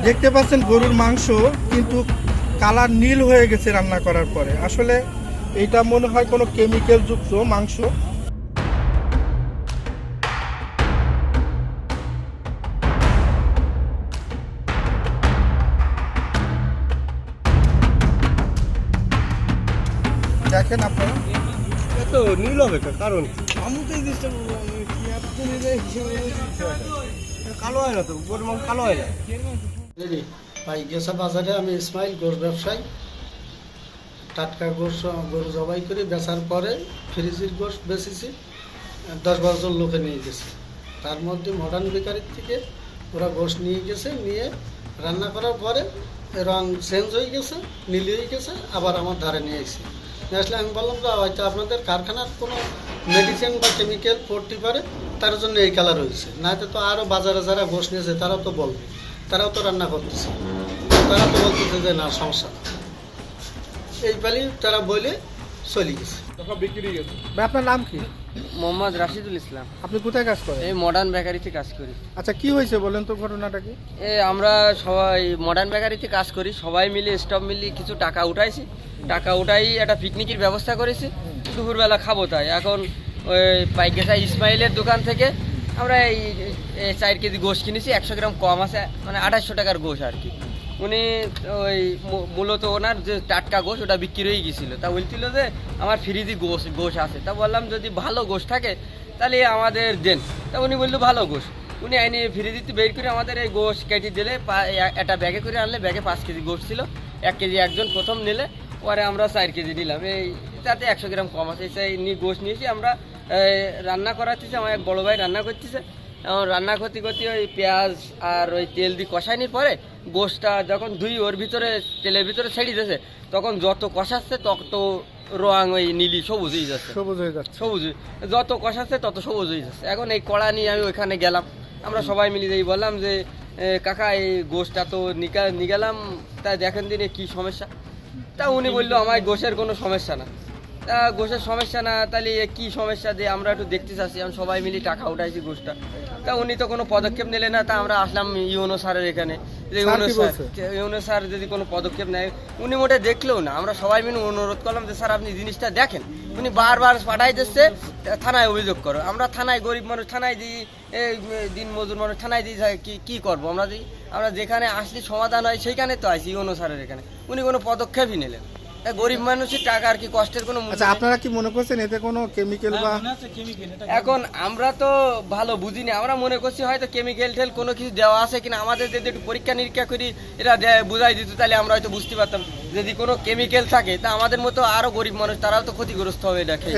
দেখতে পাচ্ছেন গরুর মাংস কিন্তু কালার নীল হয়ে গেছে রান্না করার পরে। আসলে এটা মনে হয় কোনো কেমিক্যাল যুক্ত মাংস। দেখেন আপনারা এত নীল হবে কারণ আমি তো এই জিনিসটা কালো হয় না তো, গরুর মাংস কালো হয় না। ভাই গেছা বাজারে আমি ইসমাইল গোশ ব্যবসায়ী। টাটকা গোশ গরু জবাই করে বেচার পরে ফ্রিজের গোশ বেচেছি, 10-12 জন লোকে নিয়ে গেছে। তার মধ্যে মডার্ন বেকারির থেকে ওরা গোশ নিয়ে গেছে, নিয়ে রান্না করার পরে রং চেঞ্জ হয়ে গেছে, নীল হয়ে গেছে, আবার আমার ধারে নিয়ে এসেছে। নিয়ে আসলে আমি বললাম যে হয়তো আপনাদের কারখানার কোনো মেডিসিন বা কেমিক্যাল পড়তে পারে, তার জন্য এই কালার হয়েছে। নাহলে তো আরও বাজারে যারা গোশ নিয়েছে তারাও তো বলবে, তারাও তো রান্না করতেছে, তারা তো বলতেছে যে না সমস্যা না। এই পালি তারা বলে চলে গেছে। ভাই, আপনার নাম কি? মোহাম্মদ রাশিদুল ইসলাম। আপনি কোথায় কাজ করেন? এই মডার্ন বেকারিতে কাজ করি। আচ্ছা, কি হয়েছে বলেন তো, ঘটনাটা কি? আমরা সবাই মডার্ন বেকারিতে কাজ করি, সবাই মিলে স্টাফ মিলে কিছু টাকা উঠাইছি। টাকা উঠাই একটা পিকনিকের ব্যবস্থা করেছি, দুপুরবেলা খাবো তাই। এখন ওই পাইকেসা ইসমাইলের দোকান থেকে আমরা এই 4 কেজি গোশ কিনেছি, 100 গ্রাম কম আছে, মানে 2800 টাকার গোশ আর কি। উনি ওই মূলত ওনার যে টাটকা গোশ ওটা বিক্রি হয়ে গেছিলো, তা বলছিল যে আমার ফ্রিজে গোশ আছে। তা বললাম যদি ভালো গোশ থাকে তাহলে আমাদের দেন। তা উনি বললো ভালো গোশ। উনি আইনি ফ্রিজে বের করে আমাদের এই গোশ কেটে দিলে, একটা ব্যাগে করে আনলে, ব্যাগে 5 কেজি গোশ ছিল। 1 কেজি একজন প্রথম নিলে, পরে আমরা 4 কেজি নিলাম। এই তাতে 100 গ্রাম কম আছে, সেই গোশ নিয়েছি আমরা। রান্না করাচ্ছি, আমার এক বড় ভাই রান্না করতেছে। এবং রান্না করতে করতে ওই পেঁয়াজ আর ওই তেল দিয়ে কষাইনি পরে গোশটা যখন ওর ভিতরে তেলের ভিতরে ছেড়ে দিয়েছে, তখন যত কষাচ্ছে তত রং ওই নীলি সবুজ হয়ে যাচ্ছে, সবুজ যত কষাচ্ছে তত সবুজ হয়ে যাচ্ছে। এখন এই কড়া নিয়ে আমি ওইখানে গেলাম, আমরা সবাই মিলে যাই, বললাম যে কাকা এই গোশটা তো নিগালাম, তাই দেখেন দিনে কি সমস্যা। তা উনি বললো আমার গোশের কোনো সমস্যা না। তা গোশের সমস্যা না, তাহলে কি সমস্যা দিয়ে আমরা একটু দেখতে চাচ্ছি। আমি সবাই মিলে টাকা উঠাইছি গোশটা। তা উনি তো কোনো পদক্ষেপ নিলে না। তা আমরা আসলাম ইউনো স্যারের এখানে, যে ইউনো স্যার যদি কোনো পদক্ষেপ নেয়। উনি মোটে দেখলেও না। আমরা সবাই মিলে অনুরোধ করলাম যে স্যার আপনি জিনিসটা দেখেন। উনি বারবার পাঠাই দিচ্ছে থানায় অভিযোগ করো। আমরা থানায়, গরিব মানুষ থানায় দিই, দিন মজুর মানুষ থানায় দিই, কি করবো আমরা দিই। আমরা যেখানে আসলে সমাধান হয় সেইখানে তো আসি ইউনো স্যারের এখানে। উনি কোনো পদক্ষেপই নিলেন। গরিব মানুষের টাকা আর কি, কষ্টের কোনো। আচ্ছা, আপনারা কি মনে করছেন এতে কোনো কেমিক্যাল বা? এখন আমরা তো ভালো বুঝিনি, আমরা মনে করছি হয়তো কেমিক্যাল টেল কোনো কিছু দেওয়া আছে কিনা। আমাদের যদি একটু পরীক্ষা নিরীক্ষা করি এরা বুঝাই দিত, তাহলে আমরা হয়তো বুঝতে পারতাম। যদি কোনো কেমিক্যাল থাকে তা আমাদের মতো আরো গরিব মানুষ তারাও তো ক্ষতিগ্রস্ত হবে এটা খেয়ে।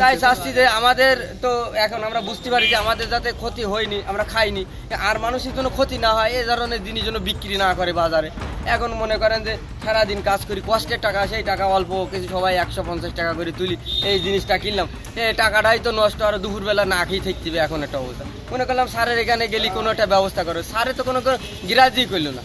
তাই চাচ্ছি যে আমাদের তো এখন আমরা বুঝতে পারি যে আমাদের যাতে ক্ষতি হয়নি, আমরা খাইনি, আর মানুষের জন্য ক্ষতি না হয়, এই ধরনের জিনিস যেন বিক্রি না করে বাজারে। এখন মনে করেন যে সারাদিন কাজ করি, কষ্টের টাকা, সেই টাকা অল্প কিছু সবাই 150 টাকা করে তুলি, এই জিনিসটা কিনলাম, এই টাকাটাই তো নষ্ট। আর দুপুরবেলা না খেয়ে থাকতে হবে এখন একটা অবস্থা। মনে করলাম স্যারের এখানে গেলি কোনো একটা ব্যবস্থা করো, স্যারে তো কোনো গ্রাহ্যই করলো না।